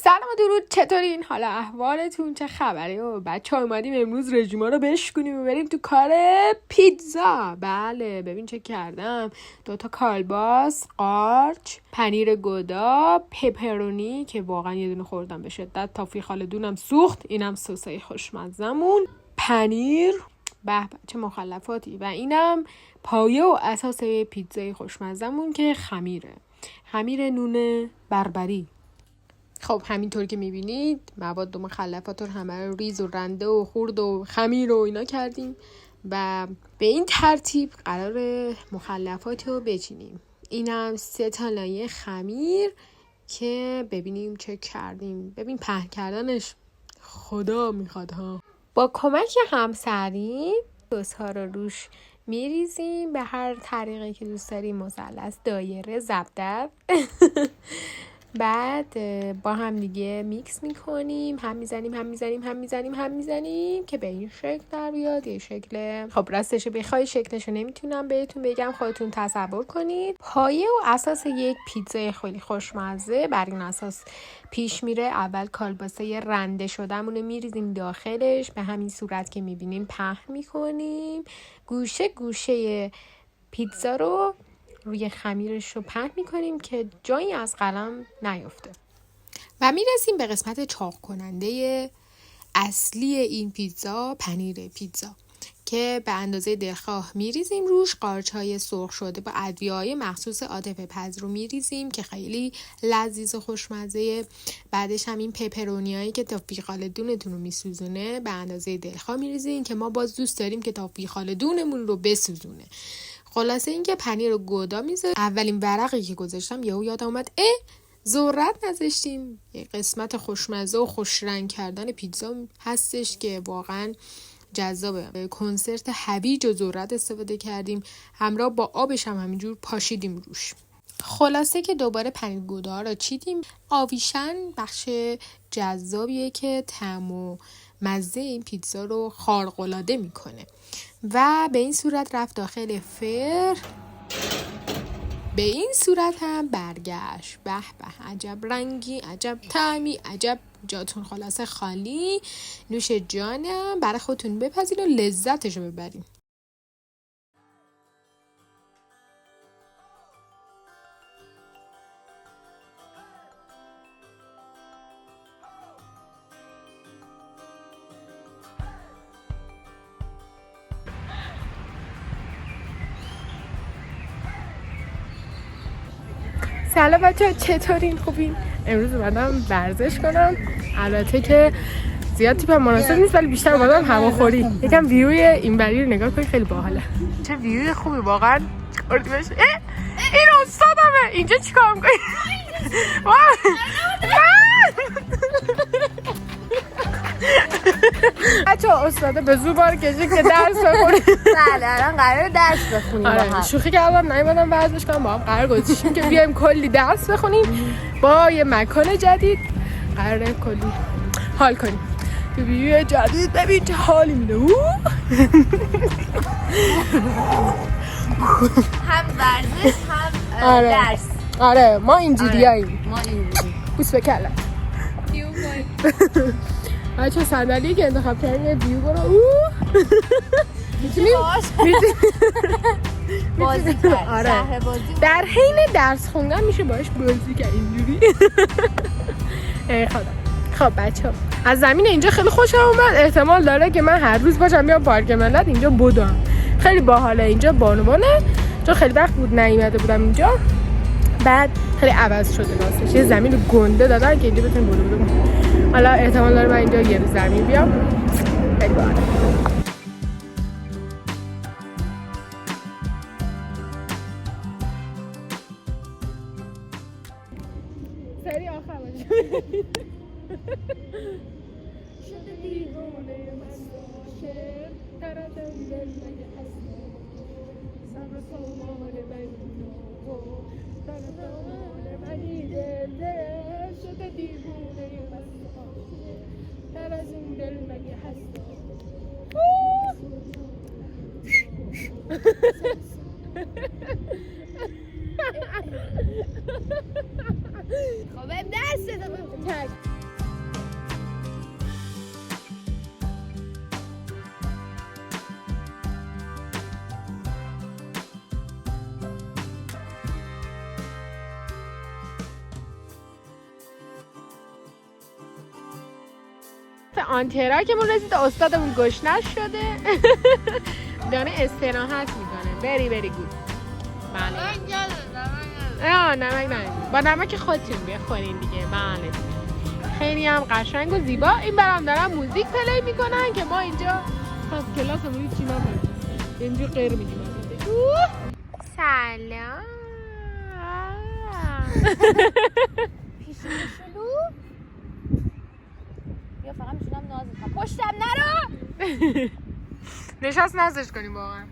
سلام و درود، چطورین؟ حالا احوالتون چه خبره؟ و بچه ها اومدیم امروز رژیما رو بشکنیم و بریم تو کار پیتزا. بله ببین چه کردم، 2 کالباس، قارچ، پنیر گودا، پپرونی که واقعا یه دونه خوردم به شدت تا فیخالدونم سوخت، اینم سسای خوشمزمون، پنیر، به چه مخلفاتی، و اینم پایه و اساس پیتزای خوشمزمون که خمیر نون بربری. خب همینطور که میبینید مواد و مخلفات رو همه رو ریز و رنده و خورد و خمیر و اینا کردیم و به این ترتیب قرار مخلفات رو بچینیم. اینم 3 لایه خمیر که ببینیم چه کردیم. ببین پهن کردنش خدا میخواد ها. با کمک همسریم سس ها رو روش میریزیم به هر طریقی که دوست داریم، مثلث، دایره، زبدر. بعد با هم دیگه میکس میکنیم، هم میزنیم که به این شکل در بیاد. یه شکل، خب راستش بخوای شکلشو نمیتونم بهتون بگم، خودتون تصور کنید. پایه و اساس یک پیتزای خیلی خوشمزه بر این اساس پیش میره. اول کالباسه رنده شدهمونو میریزیم داخلش، به همین صورت که میبینیم پهن میکنیم. گوشه گوشه پیتزا رو روی خمیرش رو پهن میکنیم که جایی از قلم نیفته و میرسیم به قسمت چاق کننده اصلی این پیتزا، پنیر پیتزا که به اندازه دلخواه میریزیم روش. قارچ‌های سرخ شده با ادویه‌های مخصوص عاطفه پذیر رو میریزیم که خیلی لذیذ و خوشمزه. بعدش هم این پپرونیایی که تا فیخال دونتون رو میسوزونه به اندازه دلخواه میریزیم که ما باز دوست داریم که تا فیخال دونمون رو بسوزونه. خلاصه اینکه پنیر رو گودا میذارم. اولین ورقی که گذاشتم یهو یادم اومد ذرت نذاشتیم. یه قسمت خوشمزه و خوش رنگ کردن پیتزا هستش که واقعا جذابه. کنسرت هویج و ذرت استفاده کردیم، همراه با آبش هم همینجور پاشیدیم روش. خلاصه که دوباره پنیر گودا رو چیدیم. آویشن بخش جذابیه که طعم و مزه این پیتزا رو خارق‌العاده میکنه و به این صورت رفت داخل فر. به این صورت هم برگشت. به به، عجب رنگی، عجب طعمی، عجب جاتون خلاصه خالی. نوش جانم، برای خودتون بپزین و لذتشو ببرین. سلام بچه ها، چطورین؟ خوبین؟ امروز اومدم ورزش کنم، البته که زیاد تیپم مناسب نیست ولی بیشتر اومدم هواخوری. یکم ویوی اینوری رو نگاه کنید، خیلی باحاله. چه ویوی خوبی واقعا. اردیبهشت. این استادمه. اینجا چیکار می‌کنی؟ بچه ها استاده به زور بار کشید که درس بخونیم. بله الان قراره درس بخونیم. آره شوخی کردم، نیومدم ورزش کنم، با هم قرار گذاشتیم که بیایم کلی درس بخونیم با یه مکان جدید. قراره کلی حال کنیم تو ویدیو جدید. ببین چه حالی میده. هم ورزش هم درس. آره ما اینجوریاییم. ما اینجوری. بوس بکلم. بچه صندلی که انتخاب کردیم یه ویو برو. میتونیم بازی کرد. آره. در حین درس خوندن میشه باش بازی کرد اینجوری. خدا. خب بچه از زمین اینجا خیلی خوشم اومد. احتمال داره که من هر روز باشم بیام پارک ملت اینجا بدم. خیلی باحاله اینجا، بانوانه. چون خیلی وقت بود نیومده بودم اینجا، بعد خیلی عوض شده راستش. یه زمین گنده دادن که اینجا بتونیم بدم. حالا احتمال داره من اینجا یه روز زمین بیام. خیلی باحاله. سری آخر باشه. شده دیوانه من باشه، دردم دل مگه هستی، صبر سامان من دردم منی دل، شده دیوانه من باشه، در از این دل مگه هستی. خب درس دادم. آنتراکمون رسید، استادمون گشنش شده. دانه استراحت میکنه. بری گود. بله. نمک با نمک خودتون بخورین دیگه. بله. خیلی هم قشنگ و زیبا. این برام دارن موزیک پلی میکنن که ما اینجا کلاسمون چی نمی‌کنیم. اینجا غیر میگیم. سلام. پیشونشلو یا فقط میتونم ناز کنم پشتم نرو. نشست نازش کنیم واقعا.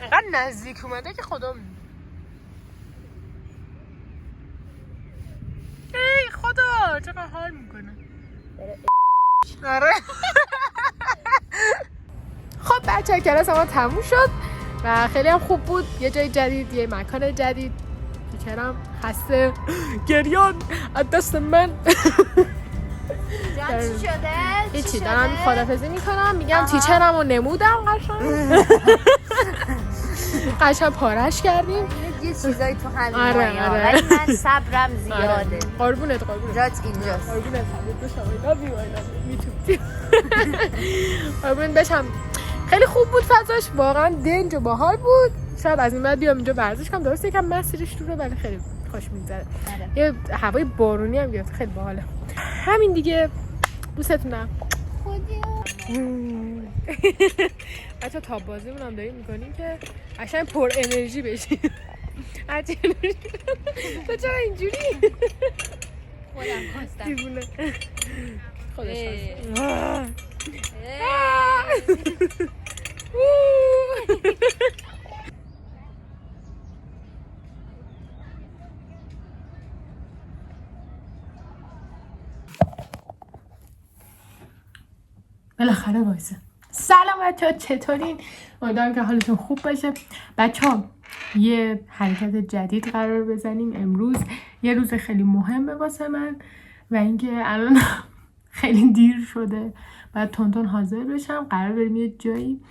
اینقدر نزدیک اومده که خدا ای خدا چقدر حال میکنه. آره. خب بچه کلاس ما تموم شد و خیلی هم خوب بود. یه جای جدید، یه مکان جدید. تیچرم خسته گریان از دست من. جان چی شده؟ هیچی دارم خدافزی میکنم. میگم تیچرم رو نمودم قشنگ پارش کردیم. یه چیزایی تو همین آره. ولی من صبرم زیاده. قربونت جات اینجاست. قربونت قربونت بشم. خیلی خوب بود فضاش، واقعا دنج و باحال بود. شاید از این بعد بیام اینجا ورزش کنم. درسته یکم مسیرش دوره ولی خیلی خوش میگذره. یه هوای بارونی هم گرفت، خیلی باحاله. همین دیگه. دوستتونم. بچه تاب بازیمون هم داریم میکنیم که قشنگ پر انرژی بشیم. هرچی انرژی تو چرا اینجوری؟ خودم خواستم دیوونه خودش بالاخره وایسه. سلام بچه‌ها، چطورین؟ امیدوارم که حالتون خوب باشه. بچه‌ها یه حرکت جدید قرار بزنیم امروز. یه روز خیلی مهمه واسه من و اینکه الان خیلی دیر شده، باید تون حاضر بشم. قرار بریم یه جایی.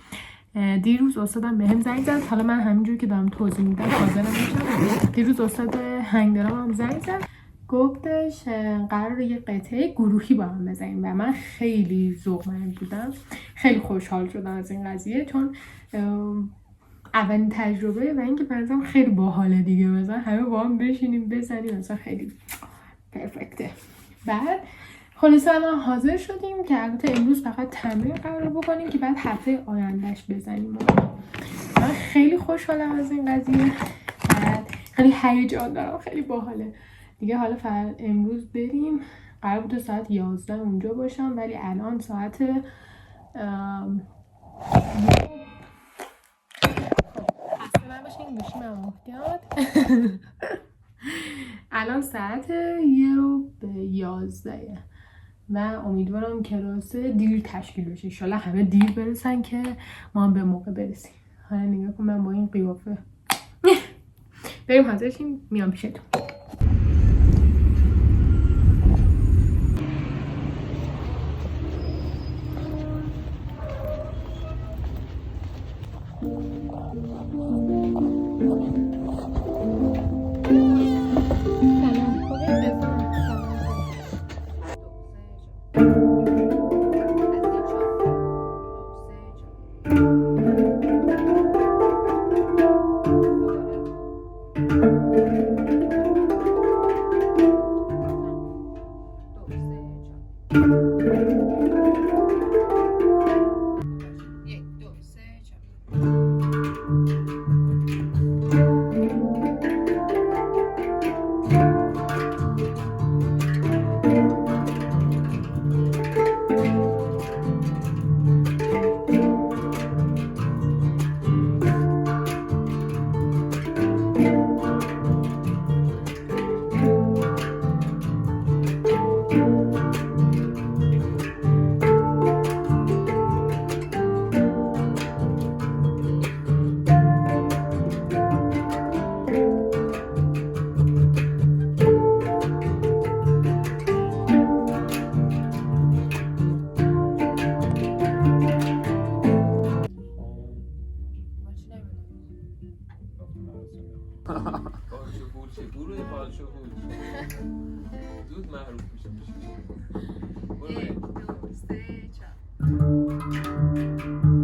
دیروز استادم بهم زنگ زد. حالا من همینجوری که دارم توضیح میدم حاضرم میشم. دیروز استاد هنگدرام هم زنگ زد، گفتش قراره یه قطعه گروهی با هم بزنیم و من خیلی ذوق‌مند بودم. خیلی خوشحال شدم از این قضیه چون اولین تجربه و اینکه برام خیلی باحاله دیگه. مثلا همه با هم بشینیم بزنیم، مثلا خیلی پرفکته. بعد خلاصه الان حاضر شدیم که البته امروز فقط تمرین قرار بکنیم که بعد هفته آیندهش بزنیم. من خیلی خوشحالم از این قضیه. بعد خیلی هیجان دارم، خیلی باحاله دیگه. حالا فقط امروز بریم. قرار بود ساعت 11 اونجا باشم ولی الان ساعت خسته نباشین گوشیم هم افتاد. الان ساعت 11 و امیدوارم کلاس دیر تشکیل بشه. انشالله همه دیر برسن که ما هم به موقع برسیم. حالا نگاه کن من با این قیافه. بریم حاضر شیم میام پیشتون. بده پادشاه بود زود معروف میشه برو بریم. 1 2 3 4